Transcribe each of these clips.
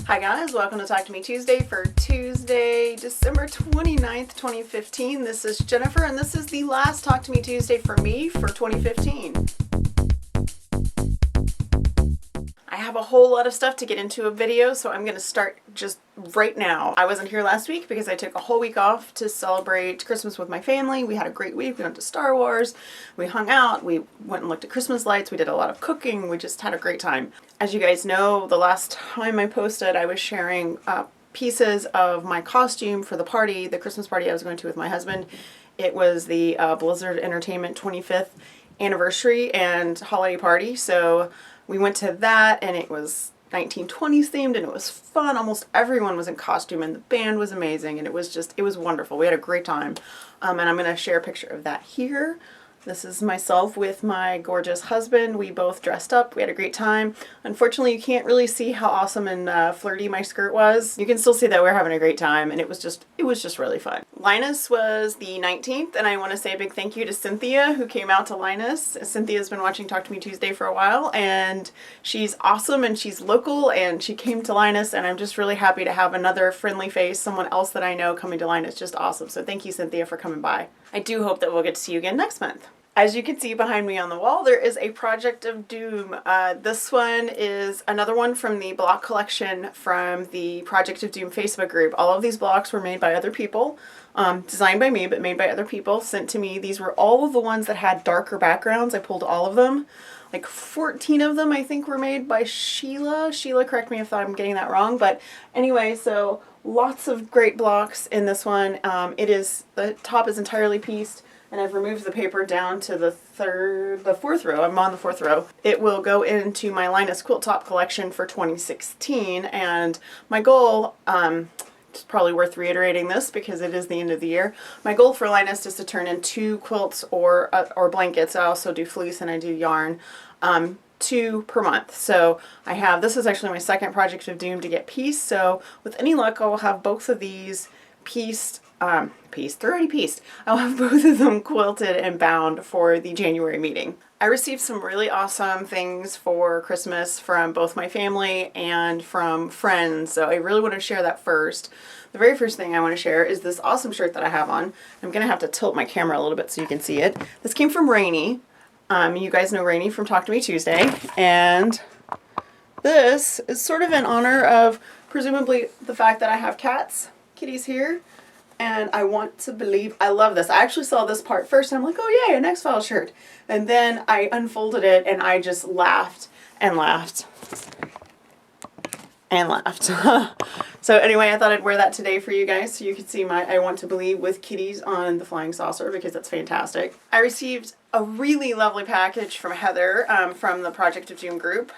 Hi guys, welcome to Talk to Me Tuesday for Tuesday, December 29th, 2015. This is Jennifer and this is the last Talk to Me Tuesday for me for 2015. I have a whole lot of stuff to get into a video, so I'm going to start just right now. I wasn't here last week because I took a whole week off to celebrate Christmas with my family. We had a great week. We went to Star Wars. We hung out. We went and looked at Christmas lights. We did a lot of cooking. We just had a great time. As you guys know, the last time I posted, I was sharing pieces of my costume for the party, the Christmas party I was going to with my husband. It was the Blizzard Entertainment 25th anniversary and holiday party. So we went to that and it was 1920s themed and it was fun. Almost everyone was in costume and the band was amazing and it was wonderful. We had a great time. And I'm going to share a picture of that here. This is myself with my gorgeous husband. We both dressed up. We had a great time. Unfortunately, you can't really see how awesome and flirty my skirt was. You can still see that we're having a great time, and it was just really fun. Linus was the 19th, and I want to say a big thank you to Cynthia who came out to Linus. Cynthia's been watching Talk to Me Tuesday for a while, and she's awesome, and she's local, and she came to Linus, and I'm just really happy to have another friendly face, someone else that I know coming to Linus. Just awesome. So thank you, Cynthia, for coming by. I do hope that we'll get to see you again next month. As you can see behind me on the wall, there is a Project of Doom. This one is another one from the block collection from the Project of Doom Facebook group. All of these blocks were made by other people, designed by me, but made by other people, sent to me. These were all of the ones that had darker backgrounds. I pulled all of them. Like 14 of them, I think, were made by Sheila. Sheila, correct me if I'm getting that wrong. But anyway, so lots of great blocks in this one. The top is entirely pieced. And I've removed the paper down to the fourth row. I'm on the fourth row. It will go into my Linus quilt top collection for 2016. And my goal, it's probably worth reiterating this because it is the end of the year. My goal for Linus is to turn in 2 quilts or blankets. I also do fleece and I do yarn. 2 per month. So this is actually my second Project of Doom to get pieced. So with any luck, I will have both of these pieced. They're already pieced. I'll have both of them quilted and bound for the January meeting. I received some really awesome things for Christmas from both my family and from friends, so I really want to share that first. The very first thing I want to share is this awesome shirt that I have on. I'm going to have to tilt my camera a little bit so you can see it. This came from Rainey. You guys know Rainey from Talk to Me Tuesday, and this is sort of in honor of presumably the fact that I have kitties here. And I want to believe, I love this. I actually saw this part first and I'm like, oh yay, an X-Files shirt. And then I unfolded it and I just laughed and laughed and laughed. So anyway, I thought I'd wear that today for you guys so you could see my I Want to Believe with kitties on the flying saucer because that's fantastic. I received a really lovely package from Heather from the Project of Doom group.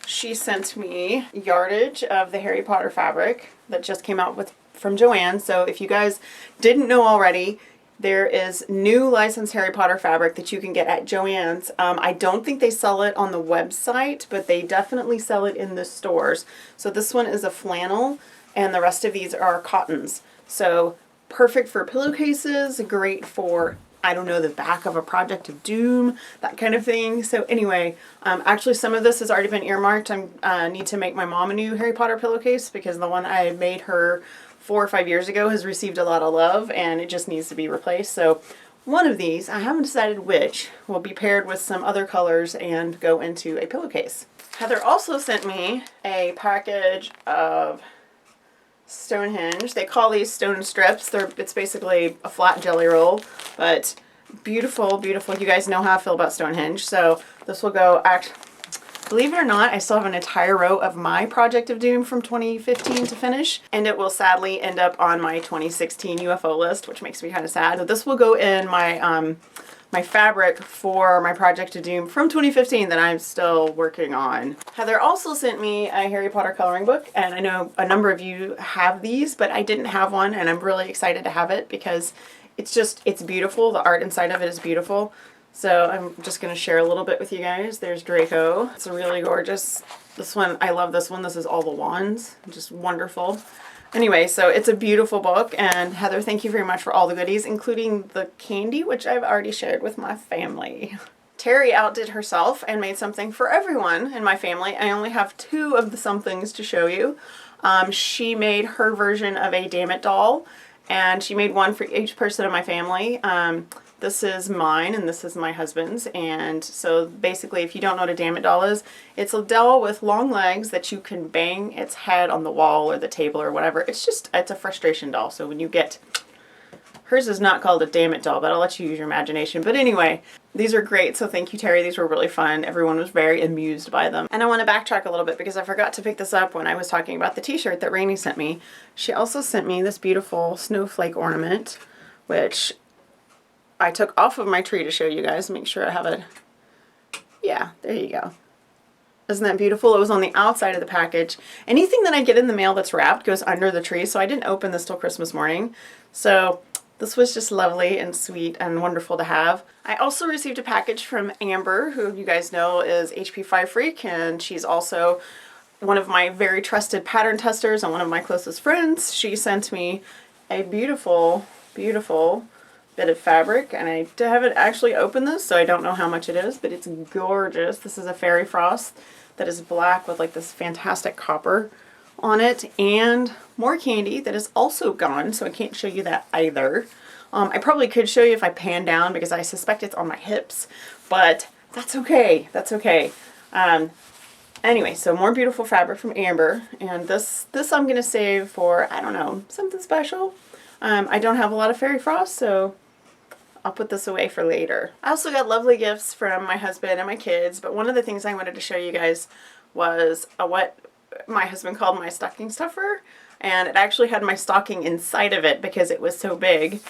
She sent me yardage of the Harry Potter fabric that just came out from Joann. So if you guys didn't know already, there is new licensed Harry Potter fabric that you can get at Joann's. I don't think they sell it on the website, but they definitely sell it in the stores. So this one is a flannel and the rest of these are cottons. So perfect for pillowcases, great for, I don't know, the back of a Project of Doom, that kind of thing. So anyway, actually some of this has already been earmarked. I need to make my mom a new Harry Potter pillowcase because the one I made her 4 or 5 years ago has received a lot of love and it just needs to be replaced. So one of these, I haven't decided which, will be paired with some other colors and go into a pillowcase. Heather also sent me a package of Stonehenge. They call these stone strips. It's basically a flat jelly roll, but beautiful, beautiful. You guys know how I feel about Stonehenge. So this will go, believe it or not, I still have an entire row of my Project of Doom from 2015 to finish, and it will sadly end up on my 2016 UFO list, which makes me kind of sad. So this will go in my my fabric for my Project of Doom from 2015 that I'm still working on. Heather also sent me a Harry Potter coloring book, and I know a number of you have these, but I didn't have one, and I'm really excited to have it because it's beautiful. The art inside of it is beautiful. So I'm just going to share a little bit with you guys. There's Draco. It's a really gorgeous. This one, I love this one. This is all the wands. Just wonderful. Anyway, so it's a beautiful book. And Heather, thank you very much for all the goodies, including the candy, which I've already shared with my family. Terry outdid herself and made something for everyone in my family. I only have 2 of the somethings to show you. She made her version of a Damn It doll, and she made one for each person in my family. This is mine and this is my husband's, and so basically if you don't know what a Damn It doll is, it's a doll with long legs that you can bang its head on the wall or the table or whatever. It's a frustration doll, so when you get... Hers is not called a Damn It doll, but I'll let you use your imagination. But anyway, these are great, so thank you, Terry. These were really fun. Everyone was very amused by them. And I want to backtrack a little bit because I forgot to pick this up when I was talking about the t-shirt that Rainey sent me. She also sent me this beautiful snowflake ornament, which I took off of my tree to show you guys. Make sure I have it. Yeah, there you go. Isn't that beautiful? It was on the outside of the package. Anything that I get in the mail that's wrapped goes under the tree, so I didn't open this till Christmas morning. So this was just lovely and sweet and wonderful to have. I also received a package from Amber, who you guys know is HP5 Freak, and she's also one of my very trusted pattern testers and one of my closest friends. She sent me a beautiful, beautiful bit of fabric, and I haven't actually opened this, so I don't know how much it is, but it's gorgeous. This is a fairy frost that is black with like this fantastic copper on it, and more candy that is also gone, so I can't show you that either. I probably could show you if I pan down because I suspect it's on my hips, but that's okay. That's okay. Anyway, so more beautiful fabric from Amber, and this I'm gonna save for, I don't know, something special. I don't have a lot of fairy frost, so I'll put this away for later. I also got lovely gifts from my husband and my kids, but one of the things I wanted to show you guys was what my husband called my stocking stuffer, and it actually had my stocking inside of it because it was so big.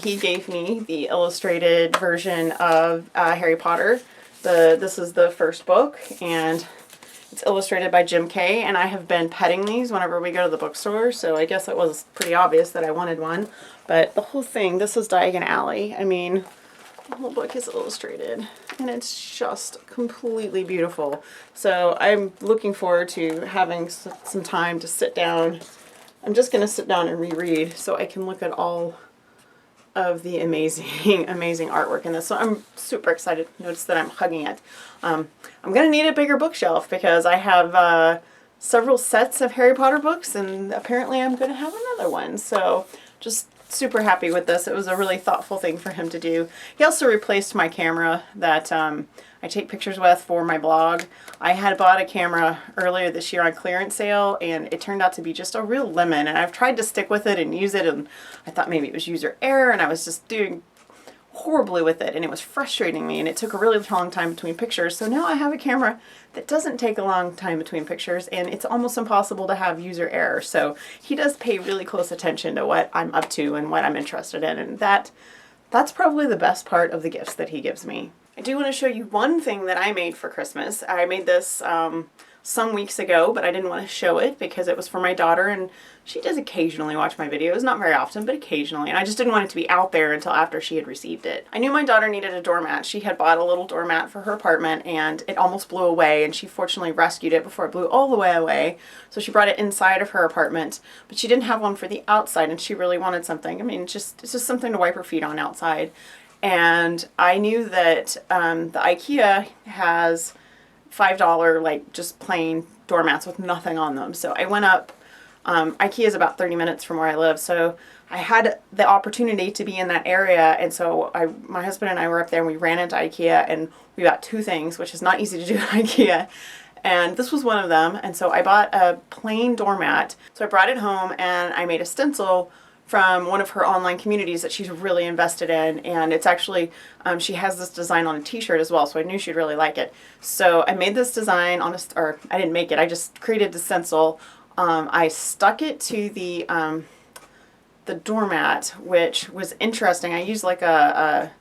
He gave me the illustrated version of Harry Potter. This is the first book, and it's illustrated by Jim Kay, and I have been petting these whenever we go to the bookstore, so I guess it was pretty obvious that I wanted one. But the whole thing, this is Diagon Alley. I mean, the whole book is illustrated, and it's just completely beautiful. So I'm looking forward to having some time to sit down. I'm just going to sit down and reread so I can look at all of the amazing, amazing artwork in this. So I'm super excited. Notice that I'm hugging it. I'm going to need a bigger bookshelf because I have several sets of Harry Potter books, and apparently I'm going to have another one. So just super happy with this. It was a really thoughtful thing for him to do. He also replaced my camera that I take pictures with for my blog. I had bought a camera earlier this year on clearance sale, and it turned out to be just a real lemon, and I've tried to stick with it and use it, and I thought maybe it was user error, and I was just doing horribly with it, and it was frustrating me, and it took a really long time between pictures. So now I have a camera that doesn't take a long time between pictures, and it's almost impossible to have user error. So he does pay really close attention to what I'm up to and what I'm interested in, and that's probably the best part of the gifts that he gives me. I do want to show you one thing that I made for Christmas. I made this some weeks ago, but I didn't want to show it because it was for my daughter, and she does occasionally watch my videos, not very often, but occasionally, and I just didn't want it to be out there until after she had received it. I knew my daughter needed a doormat. She had bought a little doormat for her apartment, and it almost blew away, and she fortunately rescued it before it blew all the way away, so she brought it inside of her apartment, but she didn't have one for the outside, and she really wanted something. I mean, it's just something to wipe her feet on outside. And I knew that the IKEA has $5 like just plain doormats with nothing on them. So I went up. IKEA is about 30 minutes from where I live, so I had the opportunity to be in that area, and so my husband and I were up there, and we ran into IKEA, and we got two things, which is not easy to do at IKEA, and this was one of them. And so I bought a plain doormat. So I brought it home, and I made a stencil from one of her online communities that she's really invested in, and it's actually, she has this design on a t-shirt as well, so I knew she'd really like it. So I made this design on or I didn't make it, I just created the stencil. I stuck it to the doormat, which was interesting. I used like a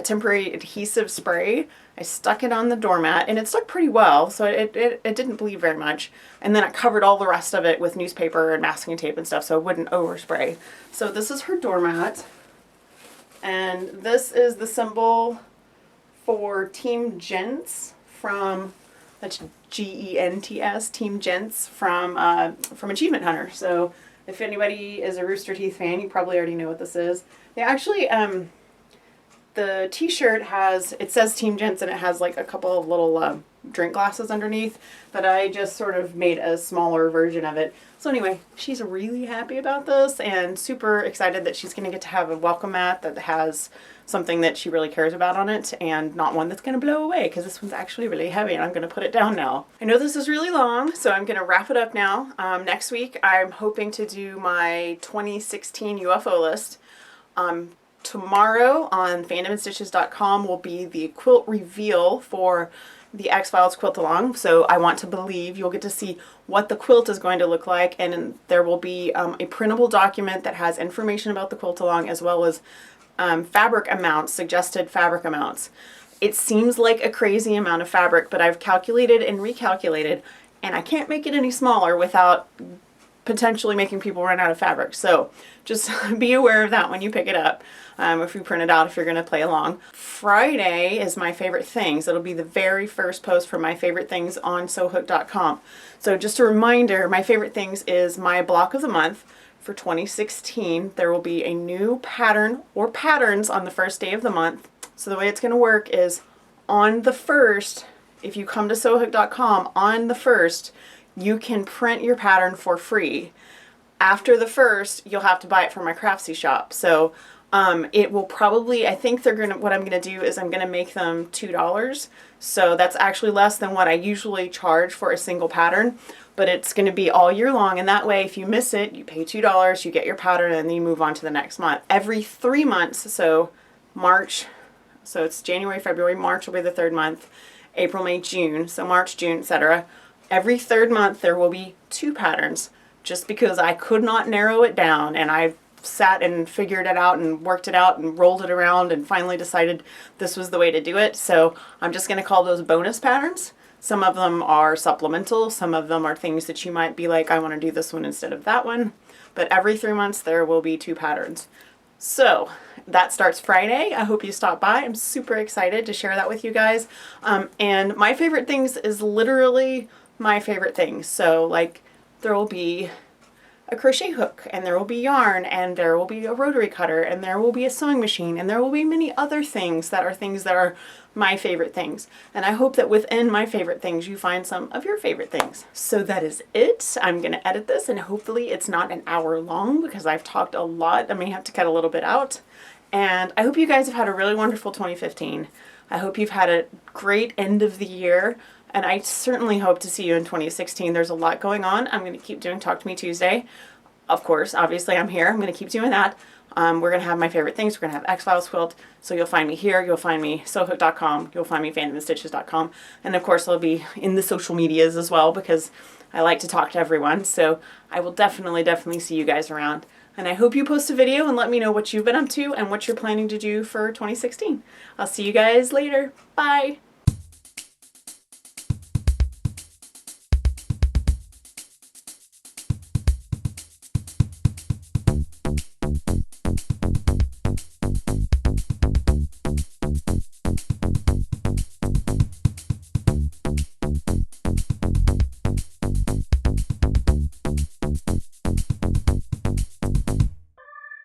temporary adhesive spray. I stuck it on the doormat, and it stuck pretty well, so it didn't bleed very much. And then I covered all the rest of it with newspaper and masking tape and stuff so it wouldn't overspray. So this is her doormat, and this is the symbol for Team Gents from, that's G-E-N-T-S, Team Gents from Achievement Hunter. So if anybody is a Rooster Teeth fan, you probably already know what this is. They actually, the t-shirt has, it says Team Gents, and it has like a couple of little drink glasses underneath, but I just sort of made a smaller version of it. So anyway, she's really happy about this and super excited that she's going to get to have a welcome mat that has something that she really cares about on it and not one that's going to blow away, because this one's actually really heavy and I'm going to put it down now. I know this is really long, so I'm going to wrap it up now. Next week I'm hoping to do my 2016 UFO list. Tomorrow on fandomandstitches.com will be the quilt reveal for the X-Files quilt along, so I want to believe you'll get to see what the quilt is going to look like, and there will be a printable document that has information about the quilt along as well as fabric amounts, suggested fabric amounts. It seems like a crazy amount of fabric, but I've calculated and recalculated, and I can't make it any smaller without potentially making people run out of fabric. So just be aware of that when you pick it up, if you print it out, if you're going to play along. Friday is my favorite things. It'll be the very first post for my favorite things on sewhook.com. So just a reminder, my favorite things is my block of the month for 2016. There will be a new pattern or patterns on the first day of the month. So the way it's going to work is on the first, if you come to sewhook.com on the first, you can print your pattern for free. After the first, you'll have to buy it from my Craftsy shop. So it will probably, I think what I'm gonna do is I'm gonna make them $2. So that's actually less than what I usually charge for a single pattern, but it's gonna be all year long. And that way, if you miss it, you pay $2, you get your pattern, and then you move on to the next month. Every 3 months, so March, so it's January, February, March will be the third month, April, May, June, so March, June, etc. Every third month there will be 2 patterns, just because I could not narrow it down, and I sat and figured it out and worked it out and rolled it around and finally decided this was the way to do it. So I'm just going to call those bonus patterns. Some of them are supplemental, some of them are things that you might be like, I want to do this one instead of that one. But every 3 months there will be 2 patterns. So that starts Friday. I hope you stop by. I'm super excited to share that with you guys. And my favorite things is literally my favorite things. So like there will be a crochet hook, and there will be yarn, and there will be a rotary cutter, and there will be a sewing machine, and there will be many other things that are my favorite things. And I hope that within my favorite things you find some of your favorite things. So that is it. I'm going to edit this, and hopefully it's not an hour long because I've talked a lot. I may have to cut a little bit out. And I hope you guys have had a really wonderful 2015. I hope you've had a great end of the year. And I certainly hope to see you in 2016. There's a lot going on. I'm going to keep doing Talk to Me Tuesday. Of course, obviously I'm here. I'm going to keep doing that. We're going to have my favorite things. We're going to have X-Files quilt. So you'll find me here. You'll find me sewhook.com. You'll find me fandomandstitches.com. And of course I'll be in the social medias as well because I like to talk to everyone. So I will definitely see you guys around. And I hope you post a video and let me know what you've been up to and what you're planning to do for 2016. I'll see you guys later. Bye.